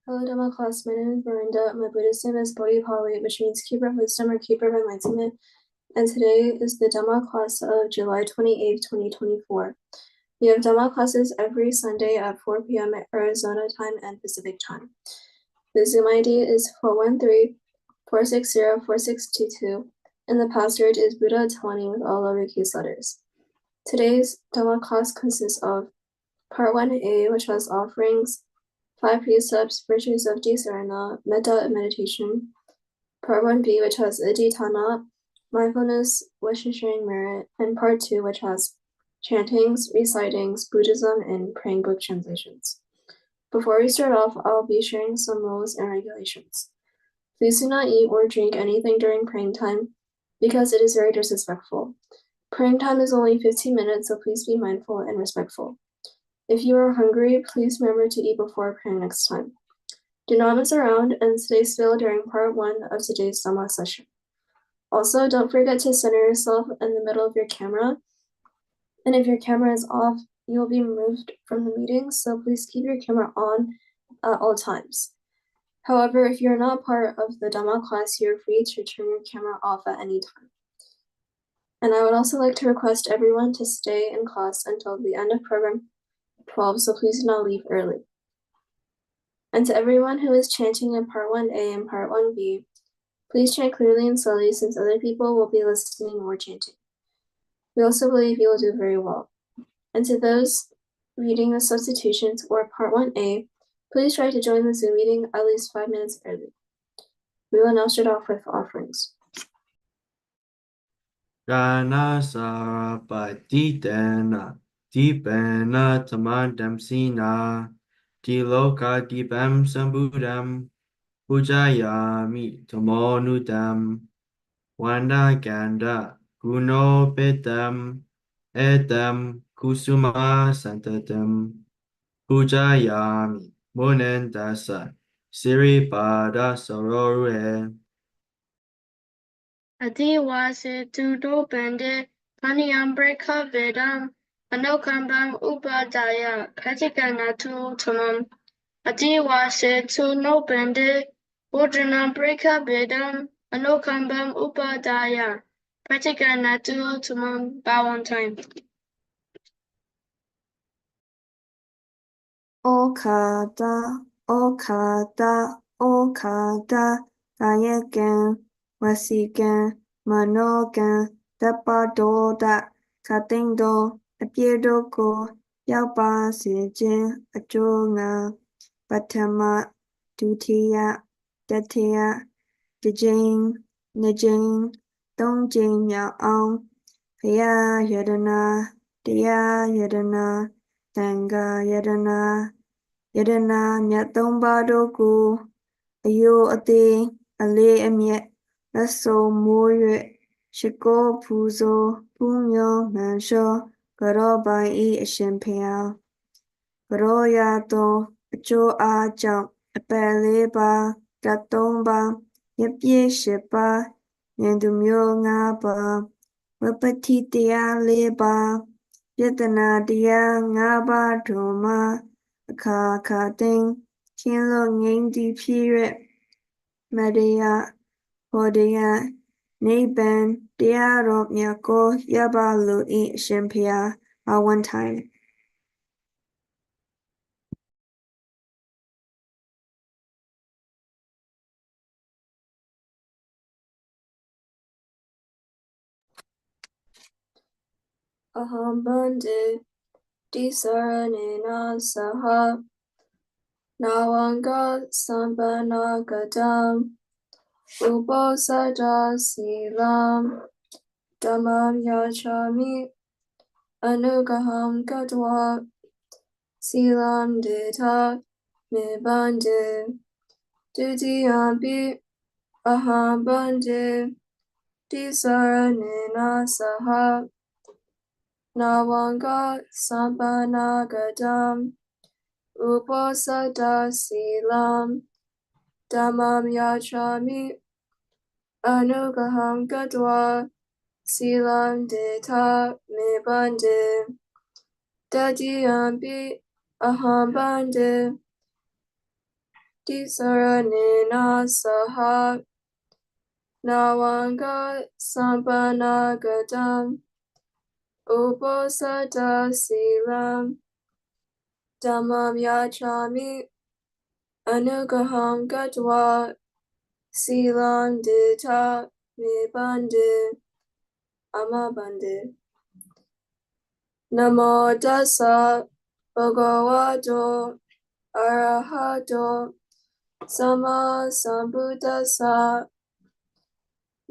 Hello, Dhamma class. My name is Miranda. My Buddhist name is Bodhipali, which means keeper of wisdom or keeper of enlightenment. And today is the Dhamma class of July 28th, 2024. We have Dhamma classes every Sunday at 4 p.m. Arizona time and Pacific time. The Zoom ID is 413-460-4622, and the password is Buddha20 with all lowercase letters. Today's Dhamma class consists of Part 1A, which has offerings, 5 precepts, virtues of Dhisarana, metta and meditation. Part 1B, which has adhitthana, mindfulness, wish and sharing merit, and Part 2, which has chantings, recitings, Buddhism, and praying book translations. Before we start off, I'll be sharing some rules and regulations. Please do not eat or drink anything during praying time because it is very disrespectful. Praying time is only 15 minutes, so please be mindful and respectful. If you are hungry, please remember to eat before praying next time. Do not mess around and stay still during part 1 of today's Dhamma session. Also, don't forget to center yourself in the middle of your camera. And if your camera is off, you will be removed from the meeting, so please keep your camera on at all times. However, if you're not part of the Dhamma class, you're free to turn your camera off at any time. And I would also like to request everyone to stay in class until the end of program 12, so please do not leave early. And to everyone who is chanting in Part 1A and Part 1B, please chant clearly and slowly since other people will be listening or chanting. We also believe you will do very well. And to those reading the substitutions or Part 1A, please try to join the Zoom meeting at least 5 minutes early. We will now start off with offerings. Gana sarapatitena dipena tamandam sina diloka dipam sambudam pujayami tamonudam wanda ganda gunopitam etam kusuma santatam pujayami munendasa siripada sorore. Adiwase tudo bende paniambreka vedam anokambam upadaya katikanatu tamam. Adiwase tu no bende bodranambreka vedam anokambam upadaya pratikanatu tamam. Bow on time. Okada, Kayagan, Wasigan, Manogan, Dapadoda, Katindo, Apiedoko, Yaba, Sijin, Ajonga, Batama, Dutiya, Datia, Dijing, Nijing, Dongjing, Yaong, Haya Yadana, Dia Yadana, Tanga Yadana Nyatomba Doku Ayo Ate Ale Emiet Lasso Moye Shiko Puzo Punyo Mansho Garo Bai E Ashimpea Garo Yato Acho A Jump Apele Ba Gatomba Yepye Shepa Yandumyo Ngaba Wapatitia Leba Yetana Dia Ngaba Doma Ka Ding Kinlo Nging Di Period Medea Hodea Naban Dia Rob Nyako Yaba Lu E Shimpia at one time. Aham Bande Dhisarana Saha Nawanga Sampanagadam Uposada Silam Dhammam Yachami Anugaham Gadwa Silam Dita Mibande Didiyambi Aham Bande Dhisarana Saha Nawanga Sampanagadam Uposada Silam Dhammam Yachami Anugaham Gadwa Silam Dita Mibande Dadiyambi Aham Bande Tisaranena saha Nawanga Sampanagatam Uposata Silam Dhammam Yachami Anugraham Gatwa Silam Dita Mibande Amabande Namo Tassa Bhagavato Arahato Sama Sambuddhassa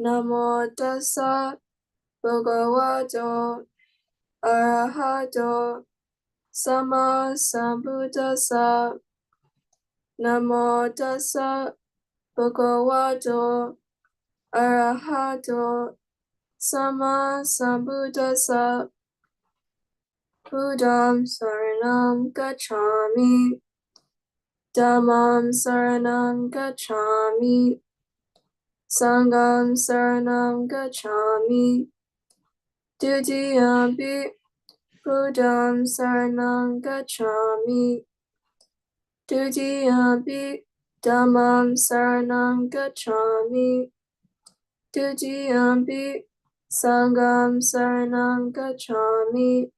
Namo Tassa Bhagavato Arahato Sama Sambuddhassa Namo Tassa Bhagavato Arahato Sama Sambuddhassa Buddham Saranam Gacchami Dhammam Saranam Gacchami Sangam Saranam Gacchami Dutiyampi Buddham Saranam Gacchami Dutiyampi Dhammam Saranam Gacchami Dutiyampi Sangam Saranam Gacchami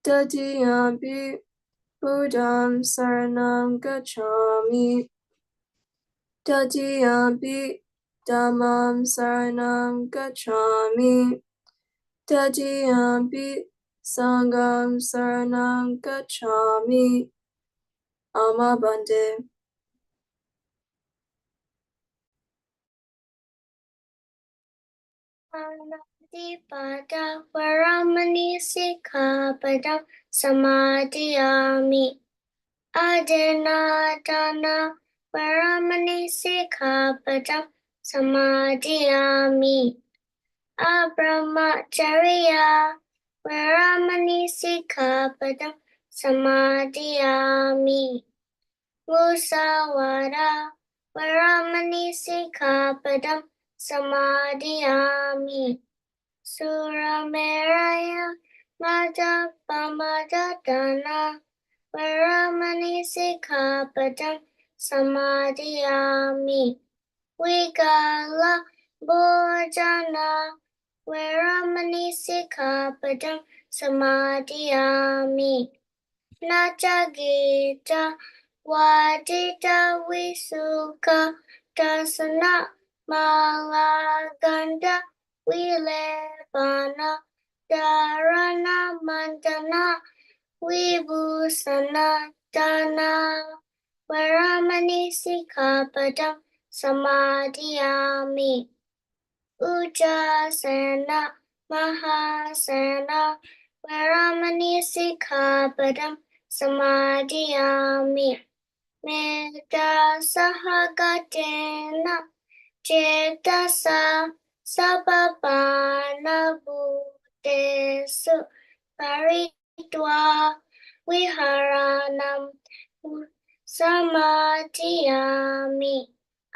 Tatiyampi Buddham Saranam Gacchami Tatiyampi Dhammam Saranam Gacchami Tatiyampi Sangam Saranam Gacchami Amabande Anatipada Varamani Sikhapadam Samadhiyami Adinadana Varamani Sikhapadam Samadhiyami Abrahmacharya Varamani Sikhapadam Samadhiyami Musawada Varamani Sikhapadam Samadhiyami Surameraya Madhapamadadana Varamani Sikhapadam Samadhiyami Vigala Bhojana Varamani Sikhapadam Samadhiyami Nachagita Wadita Visuka Dasana Malaganda Vilebana Dharana Mandana Vibhusana Dana Varamani Sikhapadam Samadhiyami Ujjasena Mahasena Varamani Sikhapadam Samadhiyami Metta Sahagatena Cetasa Sabapana Bhutesu Paritva Viharanam Samadhiyami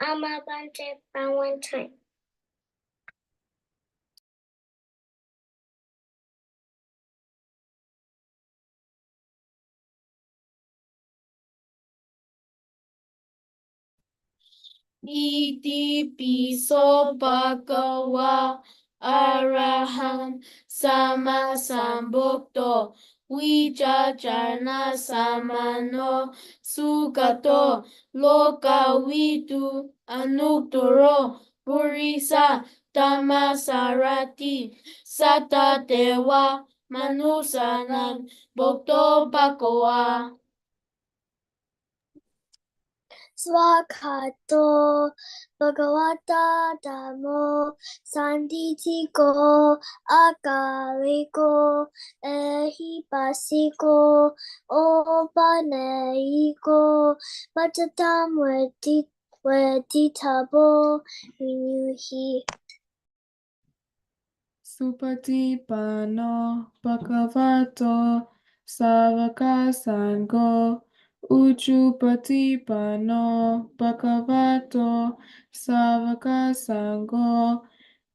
Amabante one time. Iti piso bhagava araham sama sambuddho vichacharna samano sugato lokavidu anuttaro purisa dhammasarati sata deva manusanam bhakto bhagava Swakato Bhagavata Dhammo Sanditiko Akaliko Ehipasiko Opaneiko Patatam Veditabo Vinyuhi Supatipano Bhagavato Savaka Sangho Uchupatipano Bhagavato Savaka Sangho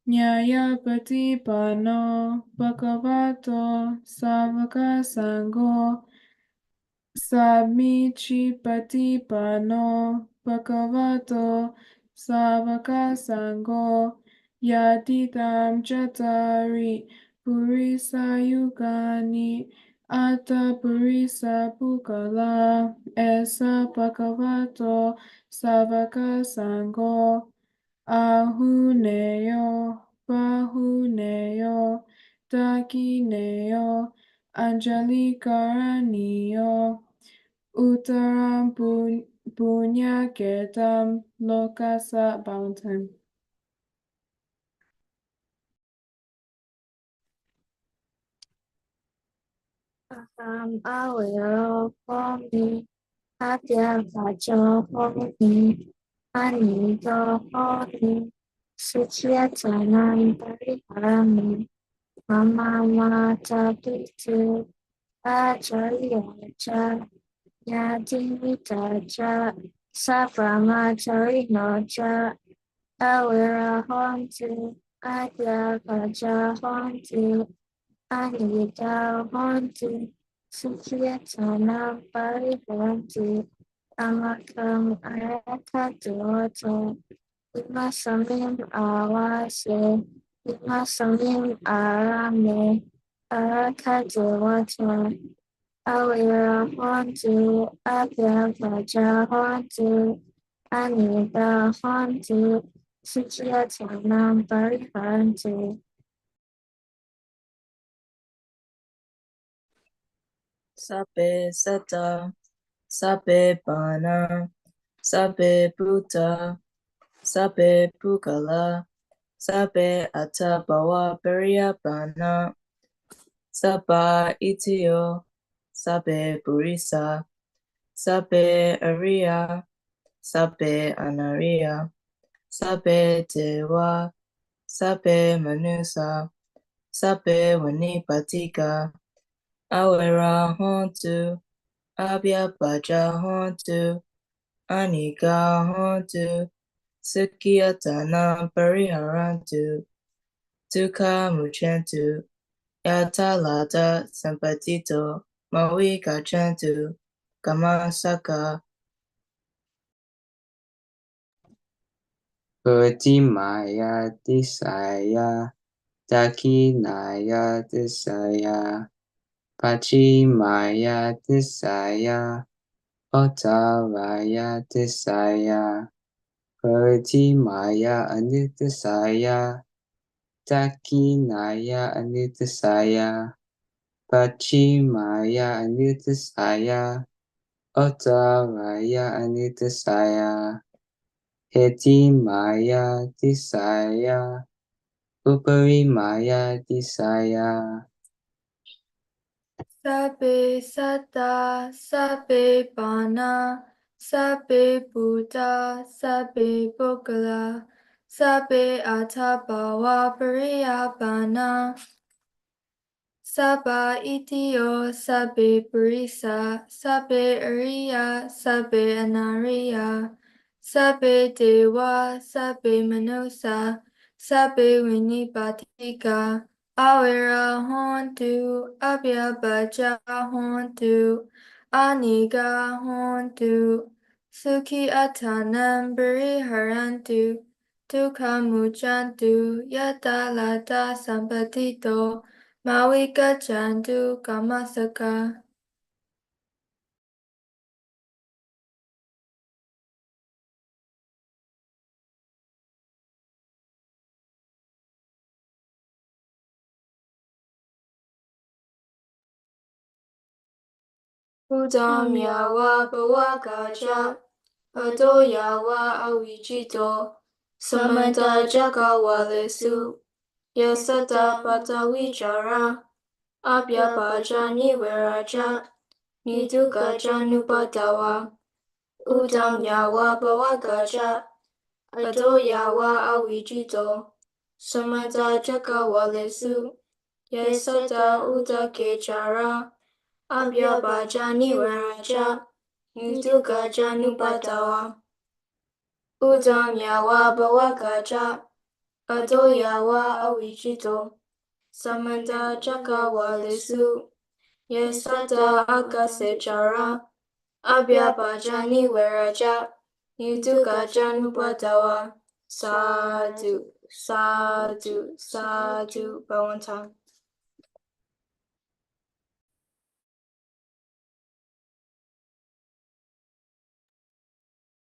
Nyayapatipano Bhagavato Savaka Sangho Sammichipatipano Bhagavato Savaka Sangho Yaditam Chatari Purisa Yugani Atta Purisa Pukala Esa Bhagavato Savaka Sangho Ahuneyo Bahuneyo Dakineyo Anjali Karaniyo Uttaram Punya Ketam Lokasa Bountain. Awero Homi Adya Vajo Homi Anido Homi Suchiatanan Pariharami Mama Mata Pitu Acharyacha Yadimitacha Sabrahmacharinocha Awera Hontu Adya Vaja Hontu Anita Hontu Suchiatana Parihantu Amakam Arakatoto Imasamim Awase Imasamim Arame Arakatoto Awira Hontu Abya Vaja Hontu Anita Hontu Suchiatana Parihantu Sabe Sata, Sabe Bana, Sabe Buddha, Sabe Pugala, Sabe Atabawa Beria Bana, Saba Itio, Sabe Burisa, Sabe Aria, Sabe Anaria, Sabe Dewa, Sabe Manusa, Sabe Wanipatika, Awera Hontu, Abya Baja Hontu, Anika Hontu, Sukiatana Pariharantu, Tuka Muchantu, Yatalata Sampatito, Maui Gachantu, Kamasaka, Maya Disaya Dakinaya Disaya Maya Disaya Ottavaya Disaya Maya Anitisaya Dakinaya Anitisaya Maya Anitisaya Ottavaya Anitisaya Maya Disaya Upari Maya Disaya Sabe Sata, Sabe Bana, Sabe Buddha, Sabe Bogala, Sabe Atabawa Pariyabana, Saba Itio, Sabe Burisa, Sabe Ariya, Sabe Anariya, Sabe Dewa, Sabe Manusa, Sabe Winipatika, Awira Hontu, Abya Baja Hontu, Aniga Hontu, Suki Atanam Buriharantu, Tukamuchantu, Yatalata Sampatito, Maui Gachantu Kamasaka. Udam yawa bawa gaja, ado yawa awijito, samanta jaka walesu, yasata pata wichara, abya baja niweraja, nidu gaja nupatawa. Udam yawa bawa gaja, ado yawa awijito, samanta jaka walesu, yasata uda kechara, Abya Baja Niweraja, Nudu Gaja Nupatawa. Udam Yawa Bawa Gaja, Ado Yawa Awijito, Samanta Jaka Walesu, Yesata akasechara. Abhyabhajani Veraja Nitukajan Upadawa Sadhu Sadhu Sadhu Bhavantam.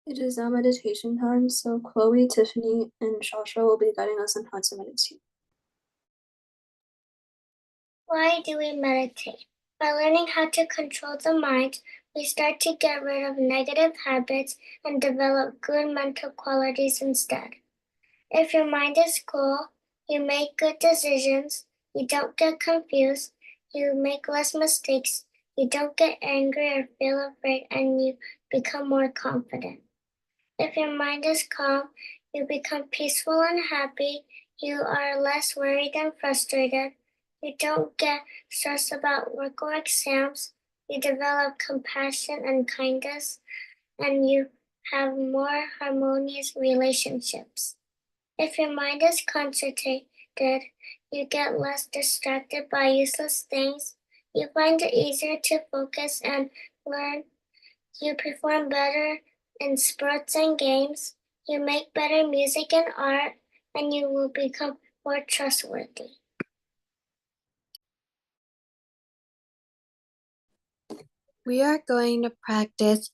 It is now meditation time, so Chloe, Tiffany, and Shasha will be guiding us on how to meditate. Why do we meditate? By learning how to control the mind, we start to get rid of negative habits and develop good mental qualities instead. If your mind is cool, you make good decisions, you don't get confused, you make less mistakes, you don't get angry or feel afraid, and you become more confident. If your mind is calm, you become peaceful and happy, you are less worried and frustrated, you don't get stressed about work or exams, you develop compassion and kindness, and you have more harmonious relationships. If your mind is concentrated, you get less distracted by useless things, you find it easier to focus and learn, you perform better in sports and games, you make better music and art, and you will become more trustworthy. We are going to practice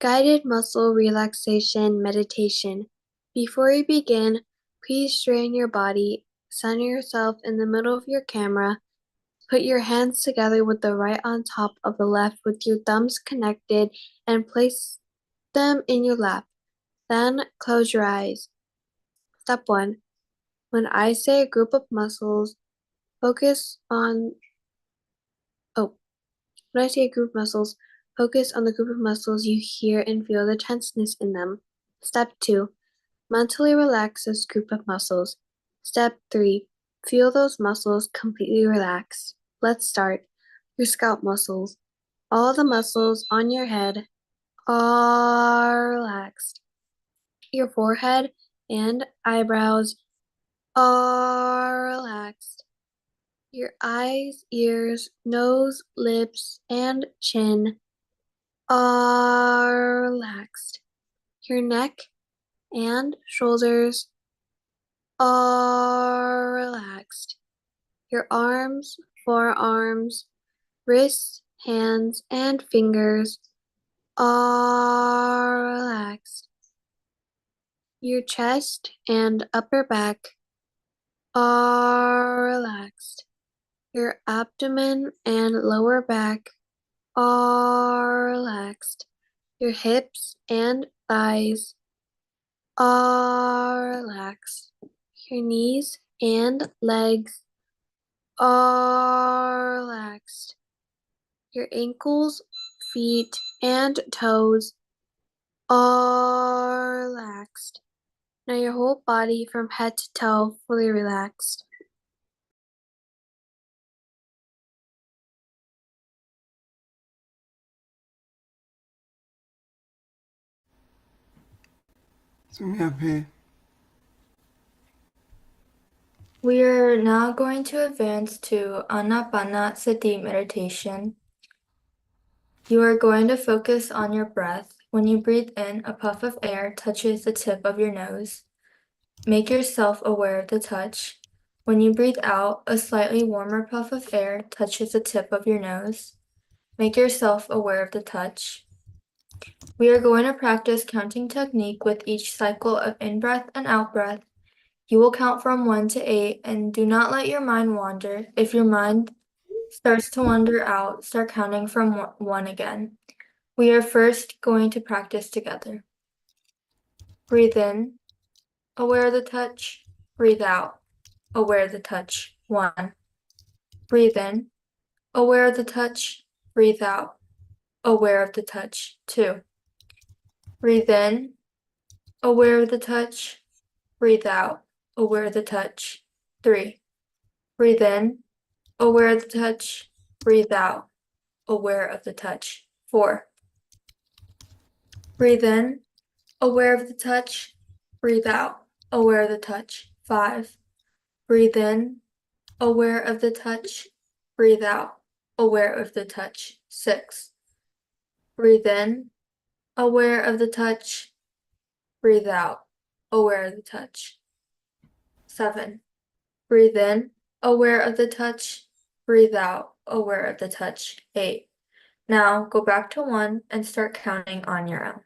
guided muscle relaxation meditation. Before we begin, please straighten your body, center yourself in the middle of your camera, put your hands together with the right on top of the left with your thumbs connected, and place them in your lap. Then close your eyes. Step 1. When I say a group of muscles, focus on When I say a group of muscles, focus on the group of muscles you hear and feel the tenseness in them. Step 2. Mentally relax this group of muscles. Step 3. Feel those muscles completely relax. Let's start. Your scalp muscles. All the muscles on your head are relaxed. Your forehead and eyebrows are relaxed. Your eyes, ears, nose, lips, and chin are relaxed. Your neck and shoulders are relaxed. Your arms, forearms, wrists, hands, and fingers are relaxed. Your chest and upper back are relaxed. Your abdomen and lower back are relaxed. Your hips and thighs are relaxed. Your knees and legs are relaxed. Your ankles, feet, and toes are relaxed. Now your whole body from head to toe fully relaxed. We are now going to advance to Anapanasati meditation. You are going to focus on your breath. When you breathe in, a puff of air touches the tip of your nose. Make yourself aware of the touch. When you breathe out, a slightly warmer puff of air touches the tip of your nose. Make yourself aware of the touch. We are going to practice counting technique with each cycle of in-breath and out-breath. You will count from 1 to 8 and do not let your mind wander. If your mind starts to wander out, start counting from 1 again. We are first going to practice together. Breathe in, aware of the touch. Breathe out, aware of the touch. 1. Breathe in, aware of the touch. Breathe out, aware of the touch. 2. Breathe in, aware of the touch. Breathe out, aware of the touch. 3. Breathe in, aware of the touch. Breathe out, aware of the touch. 4. Breathe in, aware of the touch. Breathe out, aware of the touch. 5. Breathe in, aware of the touch. Breathe out, aware of the touch. 6. Breathe in, aware of the touch. Breathe out, aware of the touch. 7. Breathe in, aware of the touch. Breathe out, aware of the touch. 8. Now go back to 1 and start counting on your own.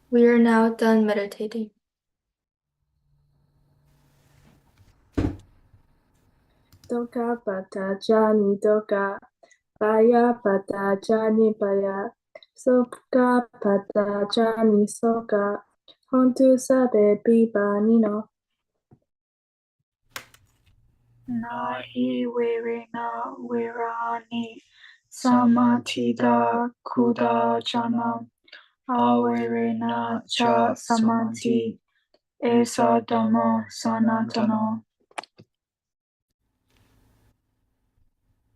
We are now done meditating. Doka bata jani doka, baya bata jani baya, soka bata jani soka, hontu sabe biba nino. Na iwere na wirani samatida kuda janam awere na cha samanti esa dhammo sanatano.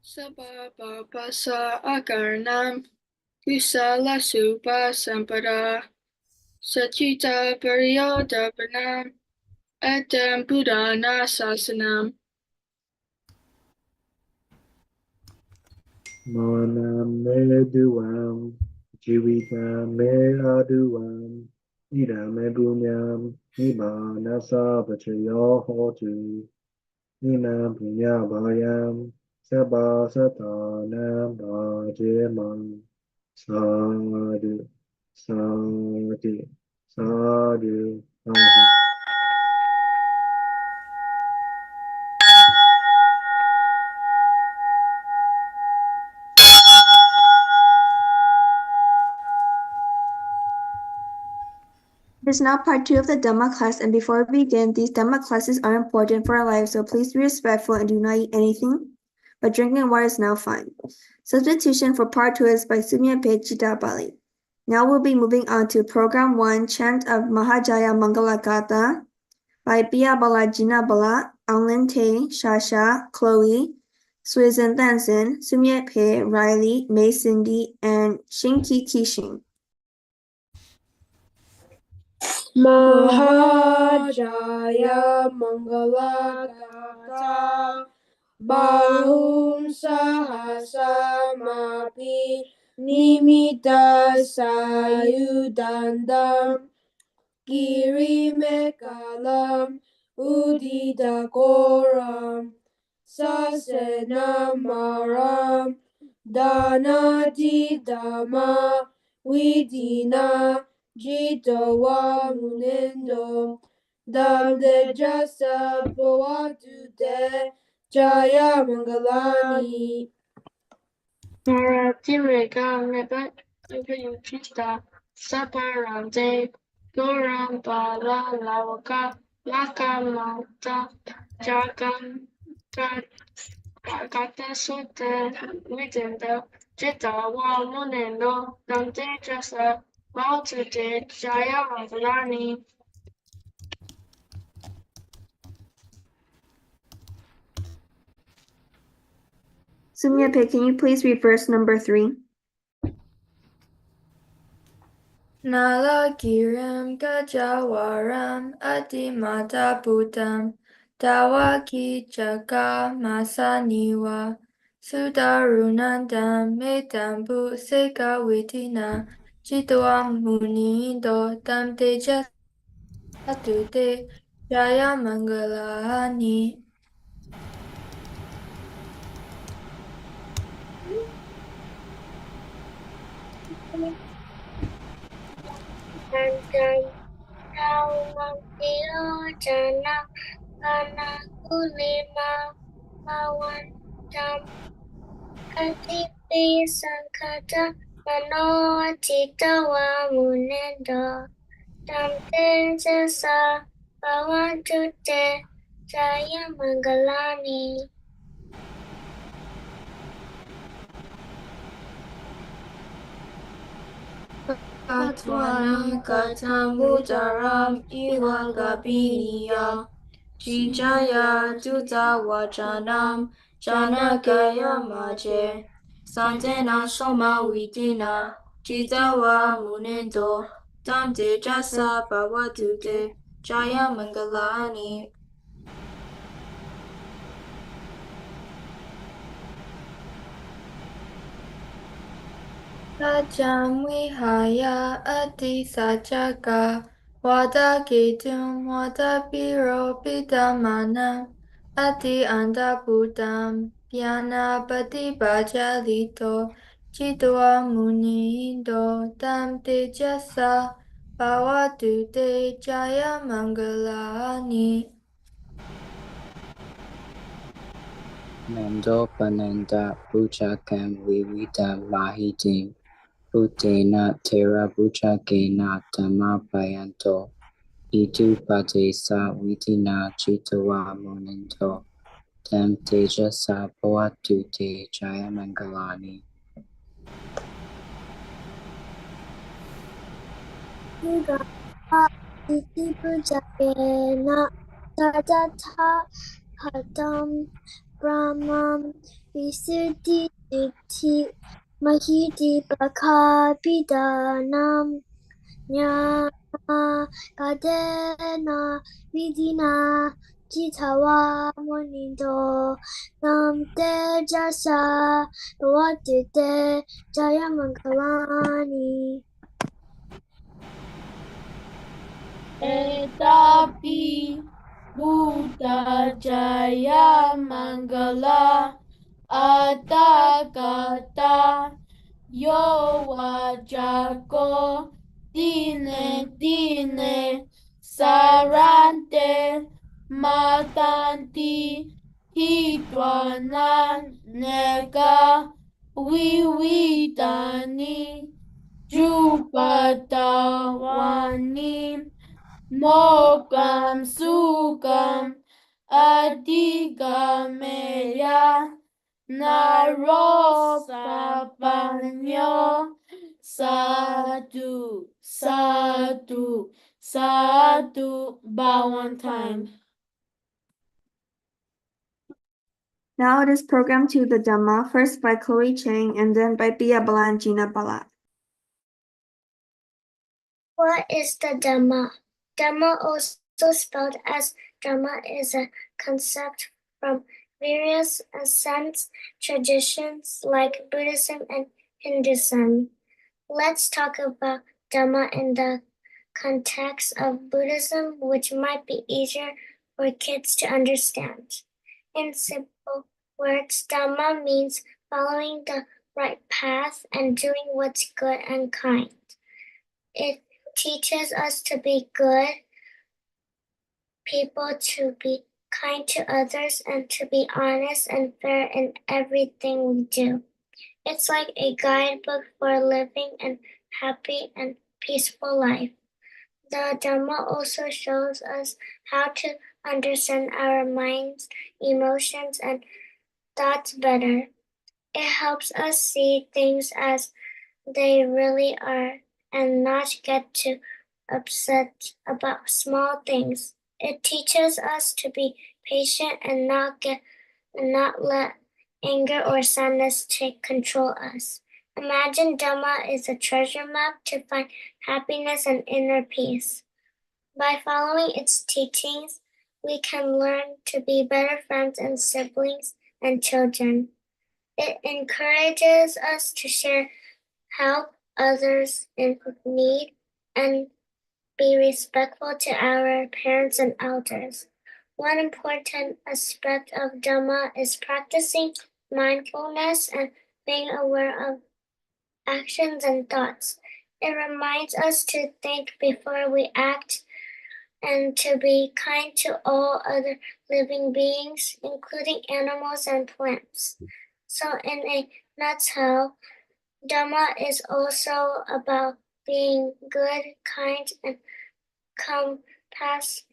Sababasa akarnam kusala supa sampada sachita paryodapanam etam purana sasanam. Manam me duam, jivitam me aduam, idam me bunyam, nimana sabachayo hotu, nimam punya bayam, sabasatana bhajemam, sadhu, sadhu, sadhu, sadhu. It is now part 2 of the Dhamma class, and before we begin, these Dhamma classes are important for our lives, so please be respectful and do not eat anything, but drinking water is now fine. Substitution for part 2 is by Sumya Pechita Bali. Now we'll be moving on to program 1, Chant of Mahajaya Mangala Gata by Pia Balajina Bala, Anglin Tay, Shasha, Chloe, Suizan Danson, Sumya Pe, Riley, May Cindy, and Shinki Kishin. Mahajaya Mangalagata Bahum Sahasamapi Nimita Sayudandam Girimekalam Udidakoram Sasenamaram Danati Dhamma Vidina Jitawa Munendo Damde Jasa Bhavatude Jaya Mangalani Maratireka Reba Upayukita Saparante Goram Bala Lavaka Laka Mata Jagam Kata Sute Videnda Jitawa Munendo Damde Jasa Bhavatude Jaya Mangalani. Sumya Pe, can you please read verse number 3? Nalagiram Gajawaram Adimata Bhutam Dawaki Jaga Masaniwa Sudarunandam Medambu Seka Vidina Jitwam Munindo Dam Tejas Atute Jaya Mangalani. Jana Kana Kulima Pawantam Katipi Sankata Mano Atita Wamunendo Tam Tejasa Pawantute Jaya Mangalani. Katwana Katamutaram Iwagabiniya Shijaya Tutawajanam Janakaya Maje Santena Soma Widina Jitawa Munendo Tamte Jasa Pawatute Jaya Mangalani. Sajam Wihaya Ati Sajaka Wada Ketum Wada Biro Bidamana Ati Anda Buddham Piana Pati Bajalito Chitwa Muni Indo Tam Tejasa Bawatu Te Jaya Mangalani. Nando Pananda Buchakam Vivita Mahitim Utena Tera Buchakena Tamapayanto Itu Pate Sa Vitina Chitawa Monento Tam Tejasa Pawatu Te Jaya Mangalani. Iti Pujakena Tadata Hadam Brahmam Visuddhi Iti Mahiti Bakapidanam Nyama Kadena Vidina Jitawa Monindo Nam Tejasa Bhavatite Jayamangalani. Tetapi Buddha Jaya Mangala Ata kata Yo wajako Dine dine Sarante Matanti Hitwanan Neka Wiwitani Jupatawani Mokam sukam adigameya narosapanyo sadu sadu sadu bow one time. Now it is programmed to the Dhamma, first by Chloe Chang and then by Pia Bala and Gina Bala. What is the Dhamma? Dhamma, also spelled as Dhamma, is a concept from various ascent traditions like Buddhism and Hinduism. Let's talk about Dhamma in the context of Buddhism, which might be easier for kids to understand. In simple words, Dhamma means following the right path and doing what's good and kind. It teaches us to be good people, to be kind to others, and to be honest and fair in everything we do. It's like a guidebook for living a happy and peaceful life. The Dhamma also shows us how to understand our minds, emotions, and thoughts better. It helps us see things as they really are and not get too upset about small things. It teaches us to be patient and not let anger or sadness take control us. Imagine Dhamma is a treasure map to find happiness and inner peace. By following its teachings, we can learn to be better friends and siblings and children. It encourages us to share, help others in need, and be respectful to our parents and elders. One important aspect of Dhamma is practicing mindfulness and being aware of actions and thoughts. It reminds us to think before we act and to be kind to all other living beings, including animals and plants. So, in a nutshell, Dhamma is also about being good, kind, and compassionate,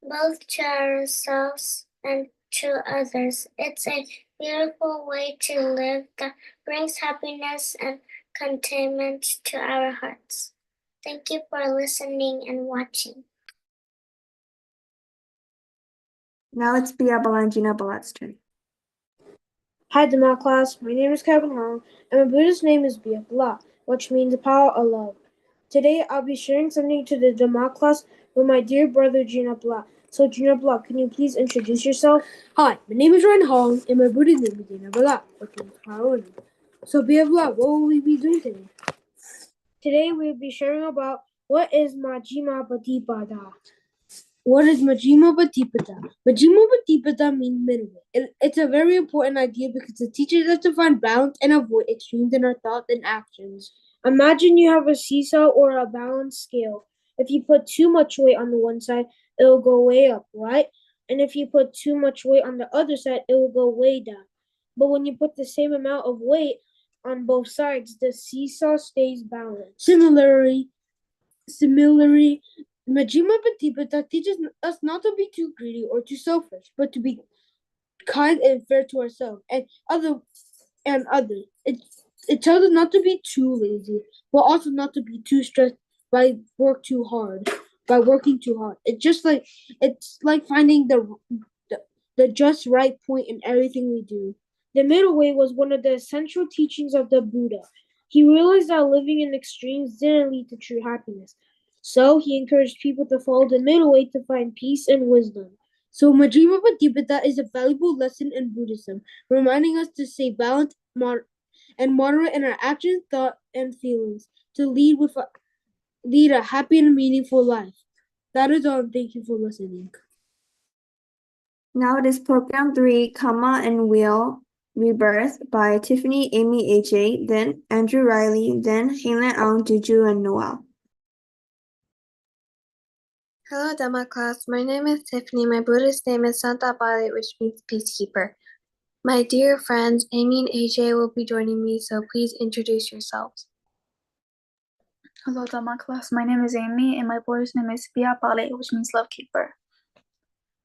both to ourselves and to others. It's a beautiful way to live that brings happiness and contentment to our hearts. Thank you for listening and watching. Now it's Bia Balangina Balat's turn. Hi, Dhamma class. My name is Kevin Hong, and my Buddhist name is Bia Bala, which means the power of love. Today, I'll be sharing something to the Dhamma class with my dear brother Gina Bala. So, Gina Bala, can you please introduce yourself? Hi, my name is Ryan Hong, and my Buddhist name is Gina Bala, which means power of love. So, Bia Bala, what will we be doing today? Today, we'll be sharing about what is Majjhima Patipada. What is Majjhima Patipada? Majjhima Patipada means middle way. It's a very important idea because it teaches us to find balance and avoid extremes in our thoughts and actions. Imagine you have a seesaw or a balance scale. If you put too much weight on the one side, it will go way up, right? And if you put too much weight on the other side, it will go way down. But when you put the same amount of weight on both sides, the seesaw stays balanced. Similarly, Majjhima Patipada teaches us not to be too greedy or too selfish, but to be kind and fair to ourselves and others. It tells us not to be too lazy, but also not to be too stressed by working too hard. It's like finding the just right point in everything we do. The middle way was one of the essential teachings of the Buddha. He realized that living in extremes didn't lead to true happiness. So he encouraged people to follow the middle way to find peace and wisdom. So Majjhima Patipada is a valuable lesson in Buddhism, reminding us to stay balanced and moderate in our actions, thoughts, and feelings to lead a happy and meaningful life. That is all. Thank you for listening. Now it is Program 3, Karma and Wheel Rebirth by Tiffany, Amy, AJ, then Andrew Riley, then Hailan Aung, Juju, and Noel. Hello, Dhamma class. My name is Tiffany. My Buddhist name is Santa Bali, which means peacekeeper. My dear friends, Amy and AJ will be joining me, so please introduce yourselves. Hello, Dhamma class. My name is Amy, and my Buddhist name is Bia Pale, which means love keeper.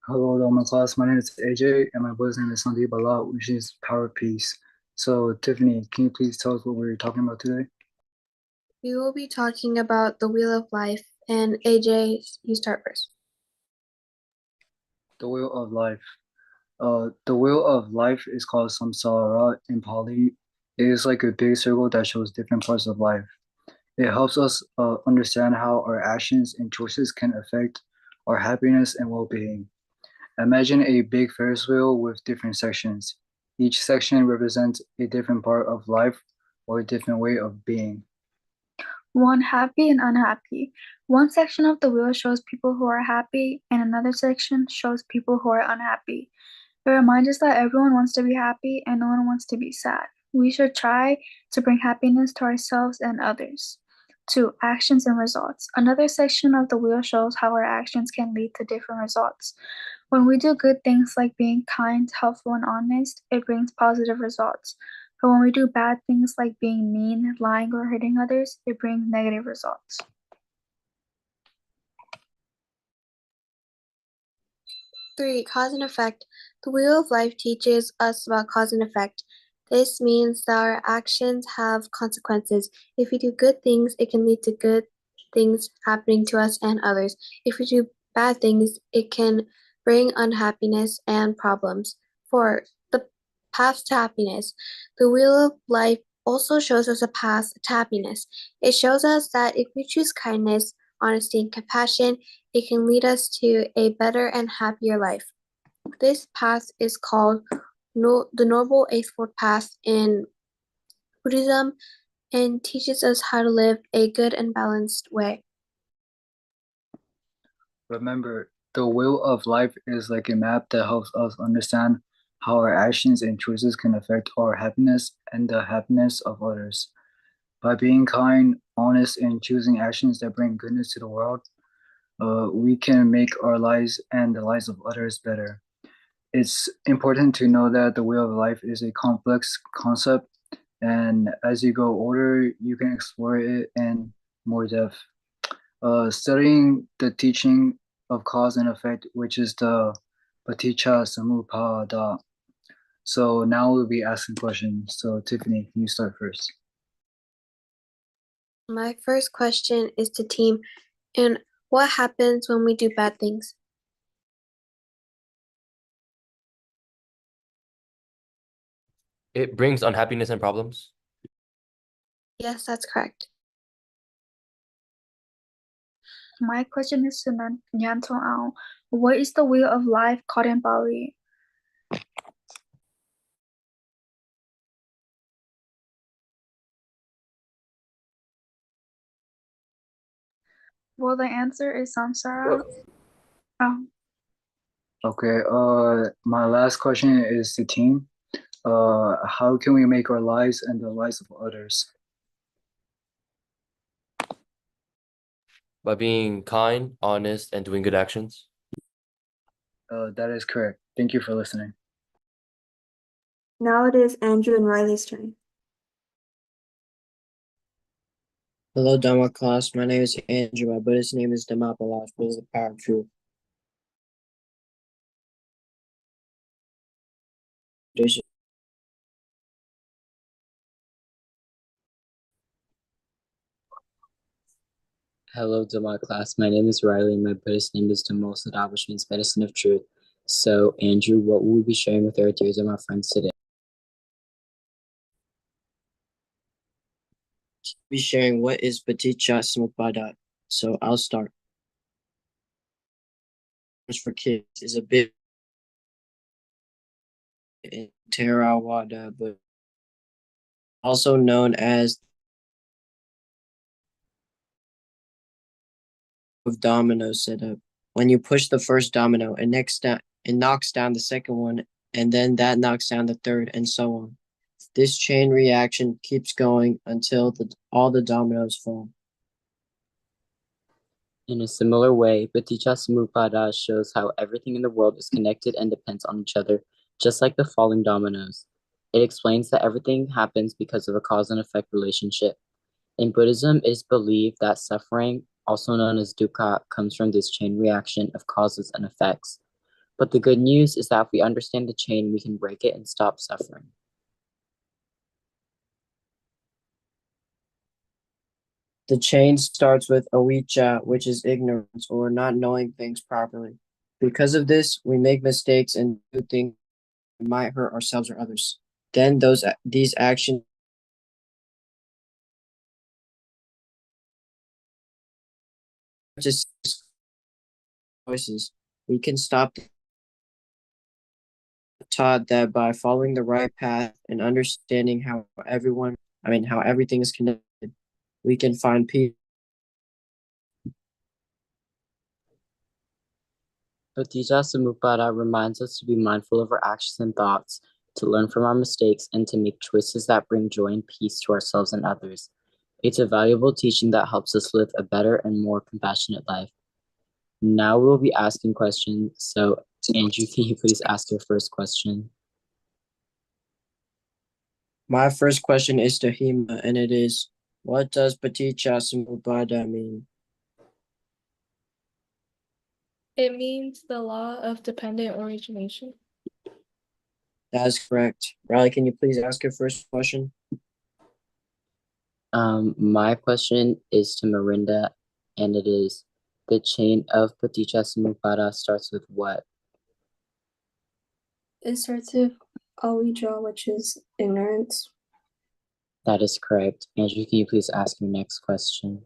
Hello, Dhamma class. My name is AJ, and my Buddhist name is Sandeep Bala, which is power of peace. So, Tiffany, can you please tell us what we're talking about today? We will be talking about the Wheel of Life, and AJ, you start first. The wheel of life. The wheel of life is called samsara in Pali. It is like a big circle that shows different parts of life. It helps us understand how our actions and choices can affect our happiness and well-being. Imagine a big Ferris wheel with different sections. Each section represents a different part of life or a different way of being. One, happy and unhappy. One section of the wheel shows people who are happy, and another section shows people who are unhappy. It reminds us that everyone wants to be happy and no one wants to be sad. We should try to bring happiness to ourselves and others. 2, actions and results. Another section of the wheel shows how our actions can lead to different results. When we do good things like being kind, helpful, and honest, it brings positive results. But when we do bad things like being mean, lying, or hurting others, it brings negative results. 3, cause and effect. The Wheel of Life teaches us about cause and effect. This means that our actions have consequences. If we do good things, it can lead to good things happening to us and others. If we do bad things, it can bring unhappiness and problems. 4, the path to happiness. The Wheel of Life also shows us a path to happiness. It shows us that if we choose kindness, honesty, and compassion, it can lead us to a better and happier life. This path is called the Noble Eightfold Path in Buddhism and teaches us how to live a good and balanced way. Remember, the wheel of life is like a map that helps us understand how our actions and choices can affect our happiness and the happiness of others. By being kind, honest, and choosing actions that bring goodness to the world, we can make our lives and the lives of others better. It's important to know that the wheel of life is a complex concept, and as you grow older, you can explore it in more depth. Studying the teaching of cause and effect, which is the Paticca Samuppada. So now we'll be asking questions. So Tiffany, can you start first? My first question is to team, and what happens when we do bad things? It brings unhappiness and problems. Yes, that's correct. My question is to Nyanto Ao. What is the wheel of life called in Bali? Well, the answer is samsara. Oh. Okay, my last question is to team. How can we make our lives and the lives of others? By being kind, honest, and doing good actions. That is correct. Thank you for listening. Now it is Andrew and Riley's turn. Hello, Dhamma class. My name is Andrew. My Buddhist name is Dhamma, which is the power of truth. Hello, Dhamma class. My name is Riley, and my Buddhist name is Dhammosada, which means medicine of truth. So, Andrew, what will we be sharing with our dear Dhamma friends today? Be sharing what is Paticca Samuppada. So I'll start. For kids is a bit in Theravada, but also known as of domino setup. When you push the first domino, it knocks down the second one, and then that knocks down the third, and so on. This chain reaction keeps going until all the dominoes fall. In a similar way, Paticca Samuppada shows how everything in the world is connected and depends on each other, just like the falling dominoes. It explains that everything happens because of a cause and effect relationship. In Buddhism, it is believed that suffering, also known as dukkha, comes from this chain reaction of causes and effects. But the good news is that if we understand the chain, we can break it and stop suffering. The chain starts with avijja, which is ignorance or not knowing things properly. Because of this, we make mistakes and do things that might hurt ourselves or others. Then these actions just choices. We can stop taught that by following the right path and understanding how everything is connected, we can find peace. Paticca Samuppada reminds us to be mindful of our actions and thoughts, to learn from our mistakes, and to make choices that bring joy and peace to ourselves and others. It's a valuable teaching that helps us live a better and more compassionate life. Now we'll be asking questions. So, Andrew, can you please ask your first question? My first question is to Hema, and it is, what does Paticca Samuppada mean? It means the law of dependent origination. That is correct. Riley, can you please ask your first question? My question is to Marinda, and it is, the chain of Paticca Samuppada starts with what? It starts with avijja, which is ignorance. That is correct. Andrew, can you please ask your next question?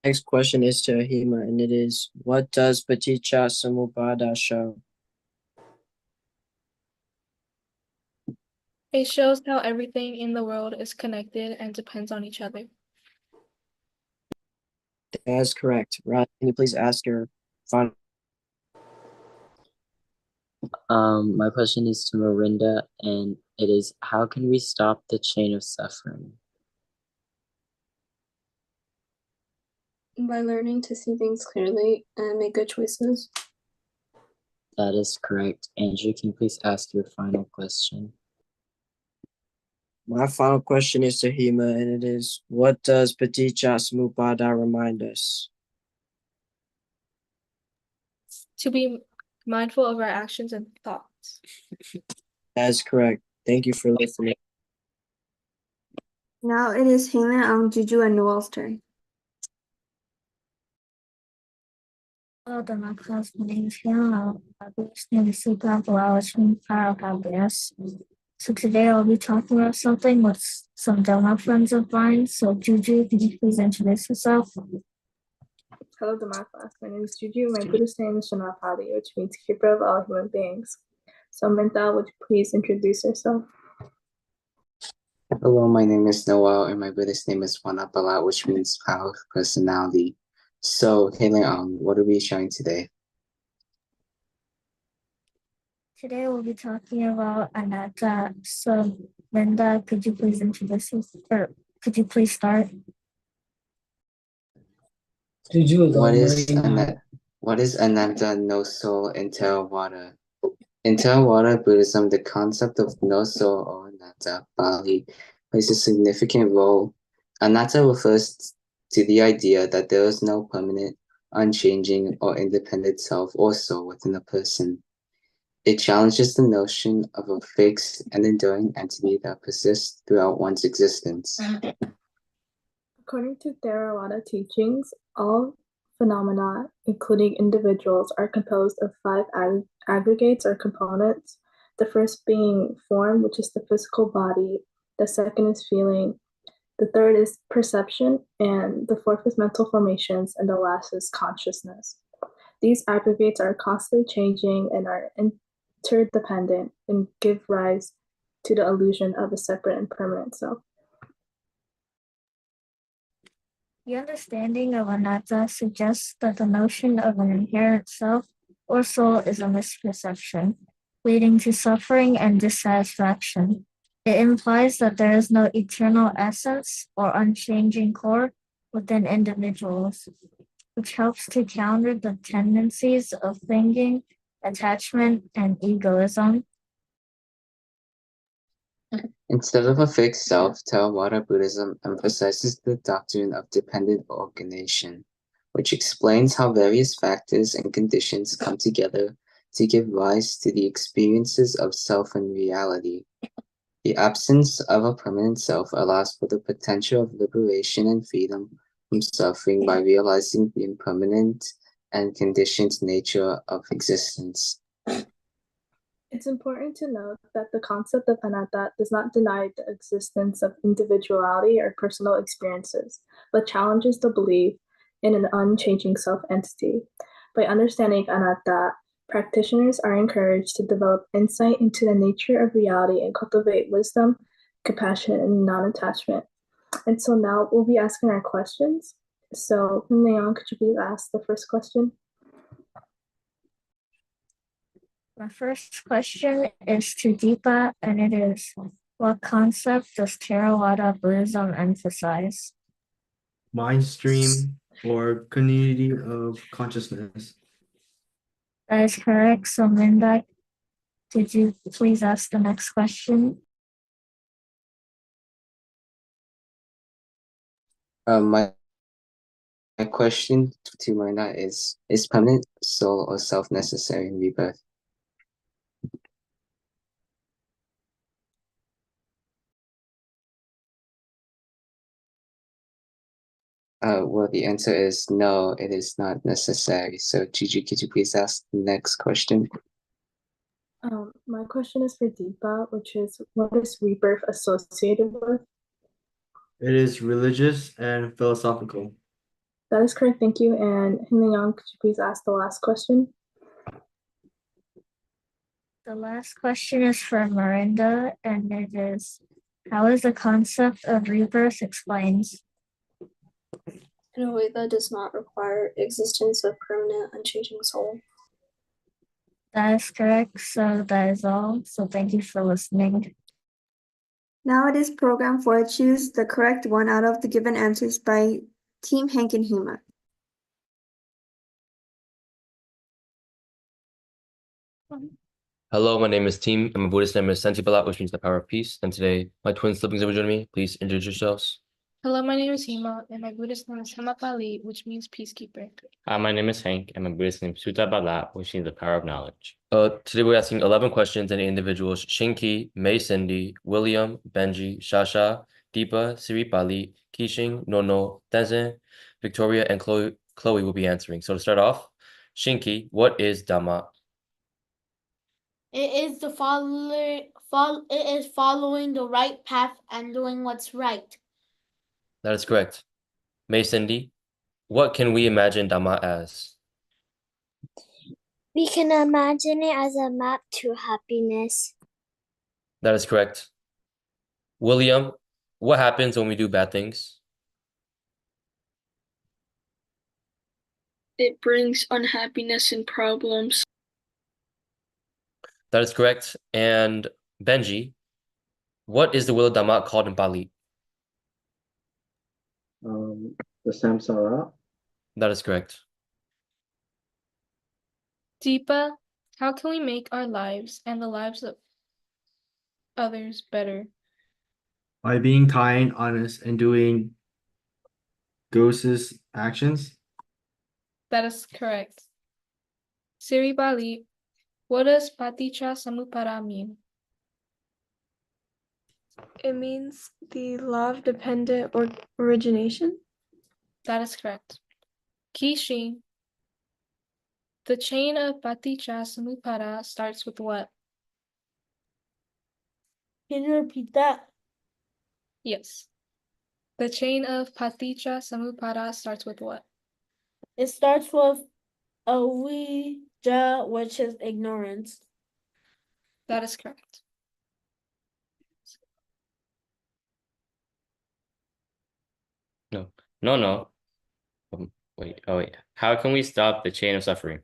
Next question is to Hema, and it is, what does Paticca Samuppada show? It shows how everything in the world is connected and depends on each other. That is correct. Ryan, can you please ask your final? My question is to Marinda, and it is, how can we stop the chain of suffering? By learning to see things clearly and make good choices. That is correct. Andrew, can you please ask your final question? My final question is to Hema, and it is, what does Paticca Samuppada remind us? To be mindful of our actions and thoughts. That is correct. Thank you for listening. Now it is Hainan, Juju, and Noel's turn. Hello, Dhamma class. My name is Hannah. My Buddhist name is Sukha, which means power of happiness. So today I'll be talking about something with some Dhamma friends of mine. So Juju, could you please introduce yourself? Hello, Dhamma class. My name is Juju. My Buddhist name is Shanapadi, which means keeper of all human beings. So Minta, would you please introduce yourself? Hello, my name is Noel, and my Buddhist name is Wanapala, which means power of personality. So, Hailing, what are we sharing today? Today we'll be talking about anatta. So Linda, could you please introduce yourself, or could you please start? What is Ananta, no soul, in Theravada? In Theravada Buddhism, the concept of no soul or anatta, Bali, plays a significant role. Anatta refers to the idea that there is no permanent, unchanging, or independent self or soul within a person. It challenges the notion of a fixed and enduring entity that persists throughout one's existence. According to Theravada teachings, all phenomena, including individuals, are composed of 5 aggregates or components. The first being form, which is the physical body. The second is feeling. The third is perception, and the fourth is mental formations, and the last is consciousness. These aggregates are constantly changing and are interdependent and give rise to the illusion of a separate and permanent self. The understanding of anatta suggests that the notion of an inherent self or soul is a misperception, leading to suffering and dissatisfaction. It implies that there is no eternal essence or unchanging core within individuals, which helps to counter the tendencies of clinging, attachment, and egoism. Instead of a fixed self, Theravada Buddhism emphasizes the doctrine of dependent origination, which explains how various factors and conditions come together to give rise to the experiences of self and reality. The absence of a permanent self allows for the potential of liberation and freedom from suffering by realizing the impermanent and conditioned nature of existence. It's important to note that the concept of anatta does not deny the existence of individuality or personal experiences, but challenges the belief in an unchanging self-entity. By understanding anatta, practitioners are encouraged to develop insight into the nature of reality and cultivate wisdom, compassion, and non-attachment. And so now we'll be asking our questions. So, Leon, could you please ask the first question? My first question is to Deepa, and it is, what concept does Theravada Buddhism emphasize? Mind stream or community of consciousness. That is correct. So Linda, could you please ask the next question? My question to Marina is permanent soul or self necessary in rebirth? Well, the answer is no, it is not necessary. So, Gigi, could you please ask the next question? My question is for Deepa, which is, what is rebirth associated with? It is religious and philosophical. That is correct, thank you. And Himyoung, could you please ask the last question? The last question is for Marinda, and it is, how is the concept of rebirth explained? in a way that does not require existence of permanent, unchanging soul. That is correct. So that is all. So thank you for listening. Now it is program 4. Choose the correct one out of the given answers by Team Hank and Hema. Hello, my name is Team, and my Buddhist name is Santipalat, which means the power of peace. And today, my twin siblings are joining me. Please introduce yourselves. Hello, my name is Hema, and my Buddhist name is Hemapali, which means peacekeeper. Hi, my name is Hank, and my Buddhist name is Sutta Bala, which means the power of knowledge. Today we're asking 11 questions and individuals: Shinki, May Cindy, William, Benji, Shasha, Deepa, Siripali, Kishing, Nono, Tezen, Victoria, and Chloe will be answering. So to start off, Shinki, what is Dhamma? It is following the right path and doing what's right. That is correct. May Cindy, what can we imagine Dhamma as? We can imagine it as a map to happiness. That is correct. William, what happens when we do bad things? It brings unhappiness and problems. That is correct. And Benji, what is the wheel of Dhamma called in Pali? The samsara. That is correct. Deepa, how can we make our lives and the lives of others better? By being kind, honest, and doing Ghost's actions. That is correct. Siri Bali, what does Paticca Samuppada mean? It means the law of dependent or origination. That is correct. Kishin, the chain of Paticca Samuppada starts with what? Can you repeat that? Yes. The chain of Paticca Samuppada starts with what? It starts with avijja, which is ignorance. That is correct. No. Wait. How can we stop the chain of suffering?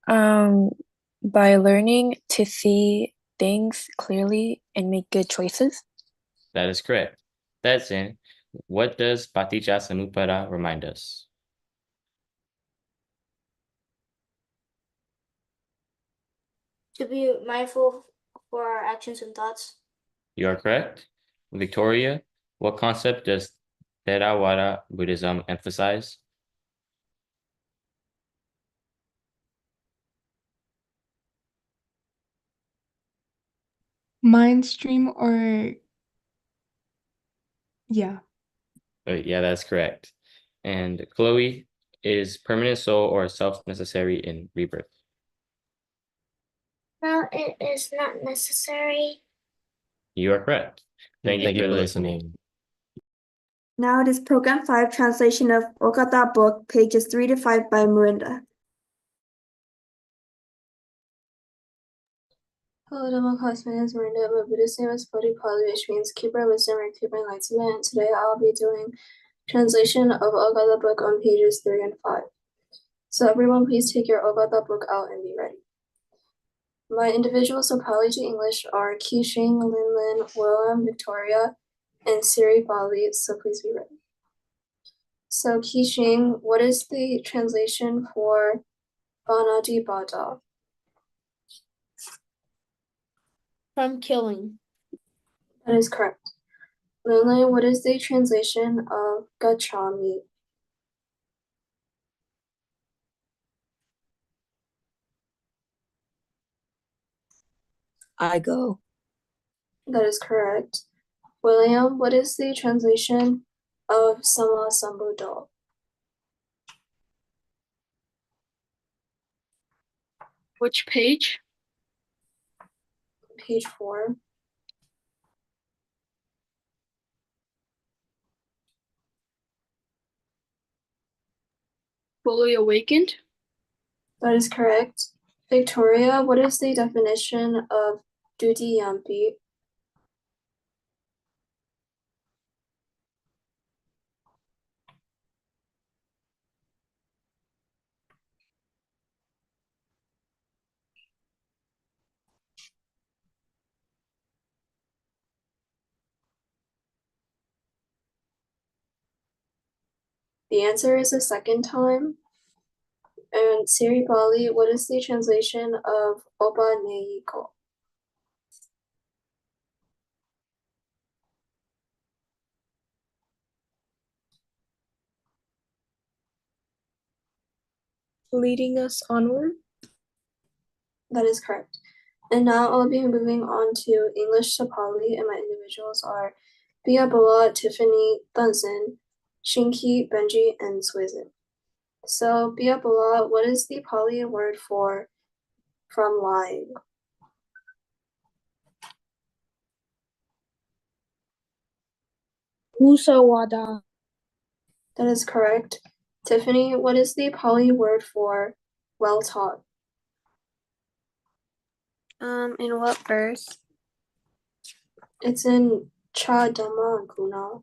By learning to see things clearly and make good choices. That is correct. That's in. What does Paticca Samuppada remind us? To be mindful for our actions and thoughts. You are correct. Victoria, what concept does Theravada Buddhism emphasize? Mind stream or yeah. Yeah, that's correct. And Chloe, is permanent soul or self necessary in rebirth? Well, it is not necessary. You are correct. Thank you for listening. Now it is program 5, translation of Okata book, pages 3 to 5 by Mirinda. Hello, Dhamma class. My name is Miranda. My Buddhist name is Bodhipali, which means keeper of wisdom or keeper of enlightenment. And today I'll be doing translation of Okata book on pages 3 and 5. So everyone please take your Okata book out and be ready. My individuals of Pali to English are Kishing, Linlin, William, Victoria, and Siri Bali, so please be ready. So Kishing, what is the translation for Banadi Bada? From killing. That is correct. Linlin, what is the translation of Gachami? I go. That is correct. William, what is the translation of Sama Sambuddha? Which page? Page 4. Fully awakened? That is correct. Victoria, what is the definition of Dutiyampi? The answer is the second time. And Siri Bali, what is the translation of Oba Neiko? Leading us onward. That is correct. And now I'll be moving on to English to Pali, and my individuals are Biabala, Tiffany, Dunson, Shinki, Benji, and Swizin. So Biabala, what is the Pali word for from lying? Musawada. That is correct. Tiffany, what is the Pali word for well taught? In what verse? It's in Cha Dhamma Guna.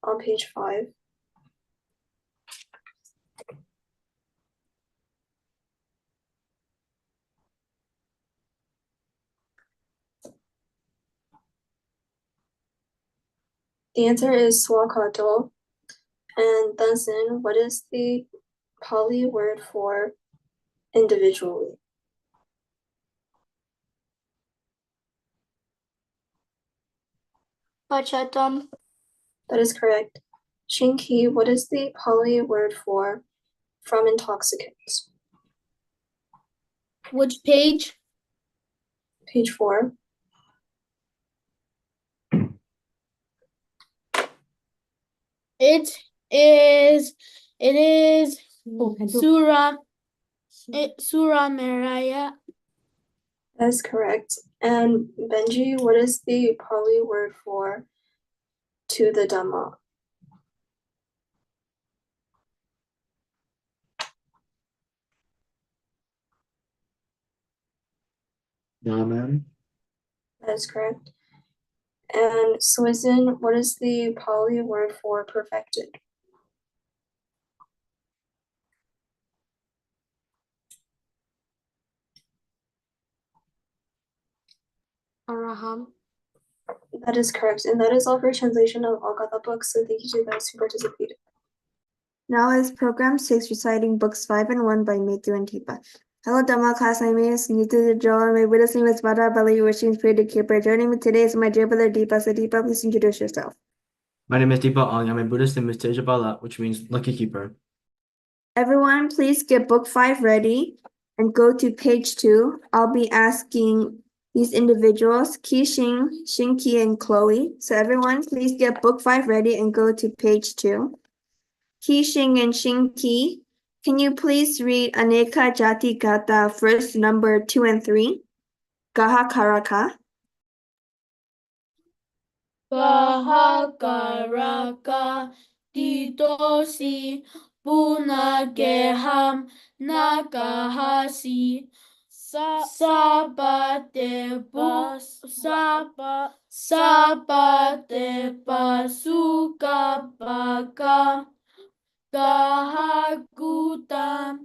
On page 5. The answer is Swakato. And Dunson, what is the Pali word for individually? Pachatam. That is correct. Shinki, what is the Pali word for from intoxicants? Which page? Page 4. It is Surah Meraya. That is correct. And Benji, what is the Pali word for to the Dhamma? Amen. That is correct. And Swizin, what is the Pali word for perfected? Araham. That is correct. And that is all for translation of all Gatha books. So thank you to those who participated. Now is Program 6 reciting books 5 and 1 by Matthew and Tipa. Hello Dhamma class, my name is new to the drill. My Buddha's name is Vada Bali, wishing spirit to keeper. Joining me today is my dear brother Deepa. So Deepa, please introduce yourself. My name is Deepa Ong, and my Buddhist name is Tejabala, which means lucky keeper. Everyone, please get book 5 ready and go to page 2. I'll be asking these individuals, Kixing, Shinki, and Chloe. So everyone, please get book 5 ready and go to page 2. Kixing and Shinki, can you please read Aneka Jati Gata first number 2 and 3? Gaha Karaka. Gahakaraka Titosi Punageham Nakahasi Sabate Pasukapaka Gahagutam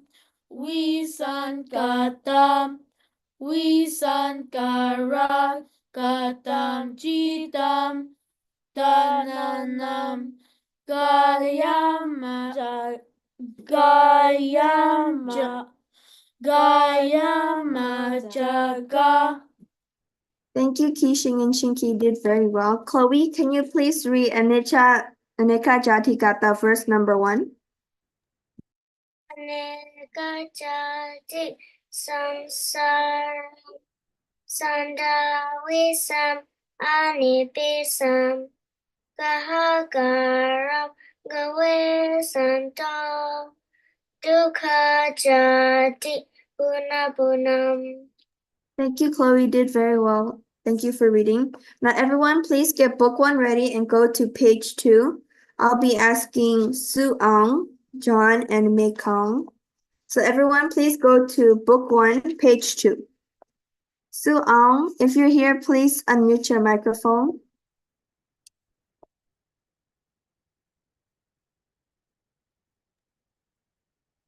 Wisankara Katam Jitam Tananam Gayama Jaga. Thank you, Kixing and Shinki. You did very well. Chloe, can you please read Aneka Jati Gata verse number 1? Aneka jati samsara sandavisam anipisam gahagaram gavesanto dukha jati punam. Thank you, Chloe. You did very well. Thank you for reading. Now, everyone, please get book 1 ready and go to page 2. I'll be asking Su Ang, John, and Mei Kong. So everyone, please go to book 1, page 2. Su Ang, if you're here, please unmute your microphone.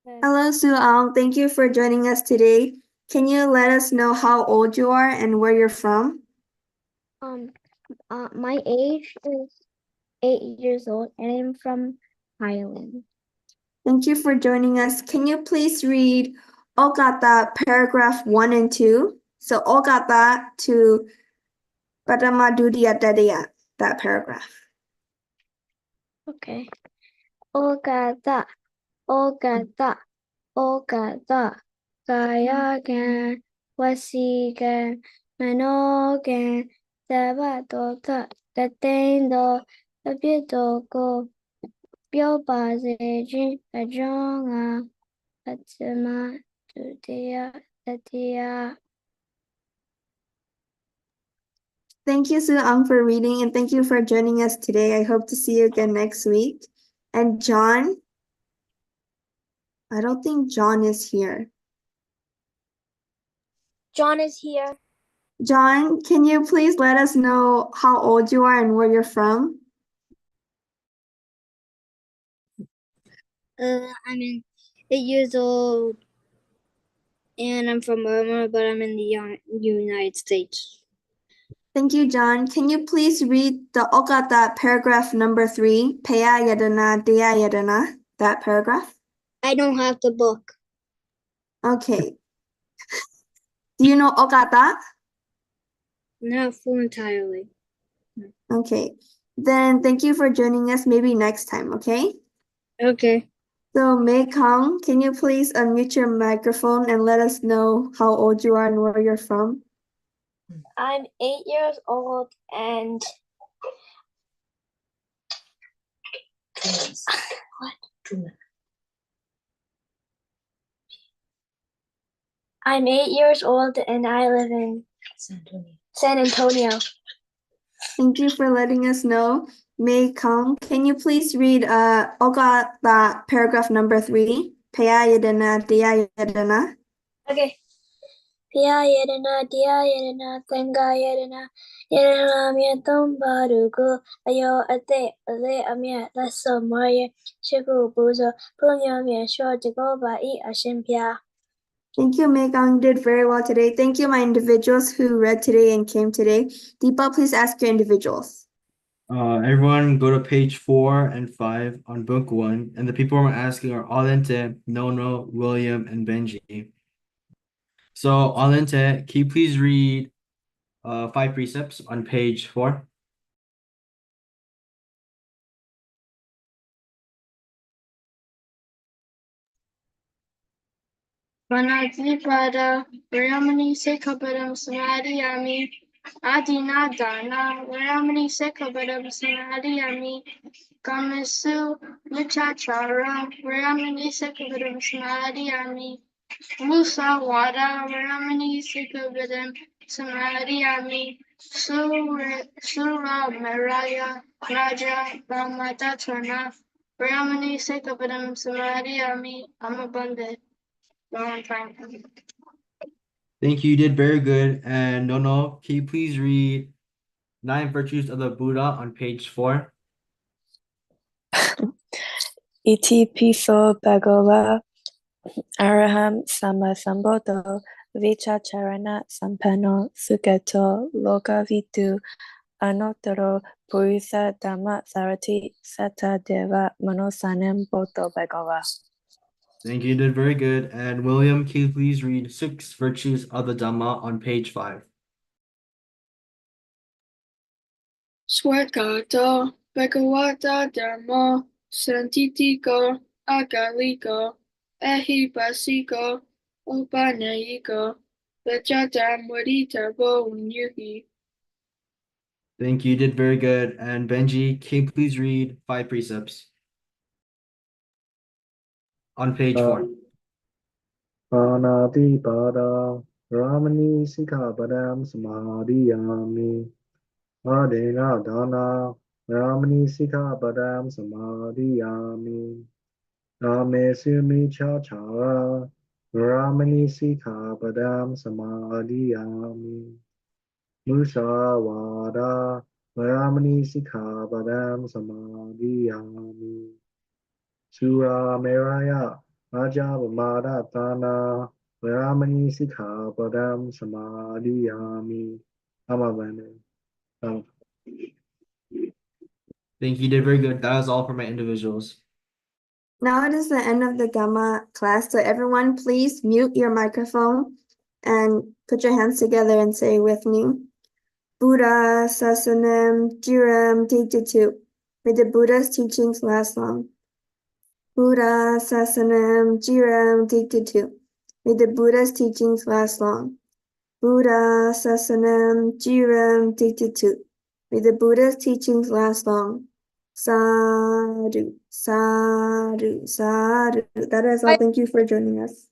Hello, Sue Ong. Thank you for joining us today. Can you let us know how old you are and where you're from? My age is 8 years old and I'm from Thailand. Thank you for joining us. Can you please read Ogata paragraph 1 and 2? So Ogata to Padamadudiya, that paragraph. Okay. Ogata, Ogata, Ogata, Kayagan, Wasigan, Manogan, Davatota, Tatendo, Abitoko, Biobazijin, Ajonga, Fatima, Tudia, Tatia. Thank you, Sue Ong, for reading, and thank you for joining us today. I hope to see you again next week. And John, I don't think John is here. John is here. John, can you please let us know how old you are and where you're from? I'm 8 years old, and I'm from Burma, but I'm in the United States. Thank you, John. Can you please read the Ogata paragraph number 3, Peya Yadana, Dea Yadana, that paragraph? I don't have the book. Okay. Do you know Ogata? Not full entirely. Okay. Then thank you for joining us. Maybe next time, okay? Okay. So, Mei Kong, can you please unmute your microphone and let us know how old you are and where you're from? I'm 8 years old and I'm 8 years old and I live in San Antonio. Thank you for letting us know. Mei Kong, can you please read Ogata paragraph number 3, Peya Yadana, Dea Yadana? Okay. Pia Yedana, Dia Yedana, Tenga Yedana, Yedana Miatum Barugo, Ayo Ate, Ale Amia, Lasso Maya, Shibu Buzo, Punya Mia, Short to go by E Ashimpia. Thank you, Mei Kong. You did very well today. Thank you, my individuals who read today and came today. Deepa, please ask your individuals. Everyone go to page 4 and 5 on book 1, and the people we're asking are Alente, Nono, William, and Benji. So Alente, can you please read 5 precepts on page 4? Vanati Pada, Ramani Sekapadam Samadhiyami, Adina Dana, Ramani Sekapadam Samadhiyami, Kamasu Muchachara, Ramani Sekapadam Samadhiyami, Musa Wada, Ramani Sekapadam Samadhiyami, Sura Maraya, Raja Brahmatatana, Ramani Sekapadam Samadhiyami, Amabundit. Valentine. Thank you, you did very good. And Nono, can you please read 9 virtues of the Buddha on page 4? Iti piso bhagava araham sammasambuddho vichacharana sampanno sugato lokavitu anuttaro purisa dhamma sarati sata deva manosanam bodho bhagava. Thank you, you did very good. And William, can you please read 6 virtues of the Dhamma on page 5? Swagata, Bhagavata Dharma, Santitika, Agalika, Ahibasika, Upanayika, Vajadam Waditabo Unyuhi. Thank you, you did very good. And Benji, can you please read 5 precepts on page 4? Panati Pada, Ramani Sikhapadam Samadhiyami, Adena Dana, Ramani Sikhapadam Samadhiyami, Rame Sumi Chachara, Ramani Sikhapadam Samadhiyami, Musawada, Ramani Sikhapadam Samadhiyami, Sura Meraya, Rajapadatana Veramani Sikkhapadam Samadhiyami. Amabane. Thank you. You did very good. That was all for my individuals. Now it is the end of the Dhamma class, so everyone please mute your microphone and put your hands together and say with me, Buddha Sasanam Jiram Digditu. May the Buddha's teachings last long. Buddha Sasanam Jiram Digditu. May the Buddha's teachings last long. Buddha Sasanam Jiram Digditu. May the Buddha's teachings last long. Sadhu, sadhu, sadhu. That is all. Thank you for joining us.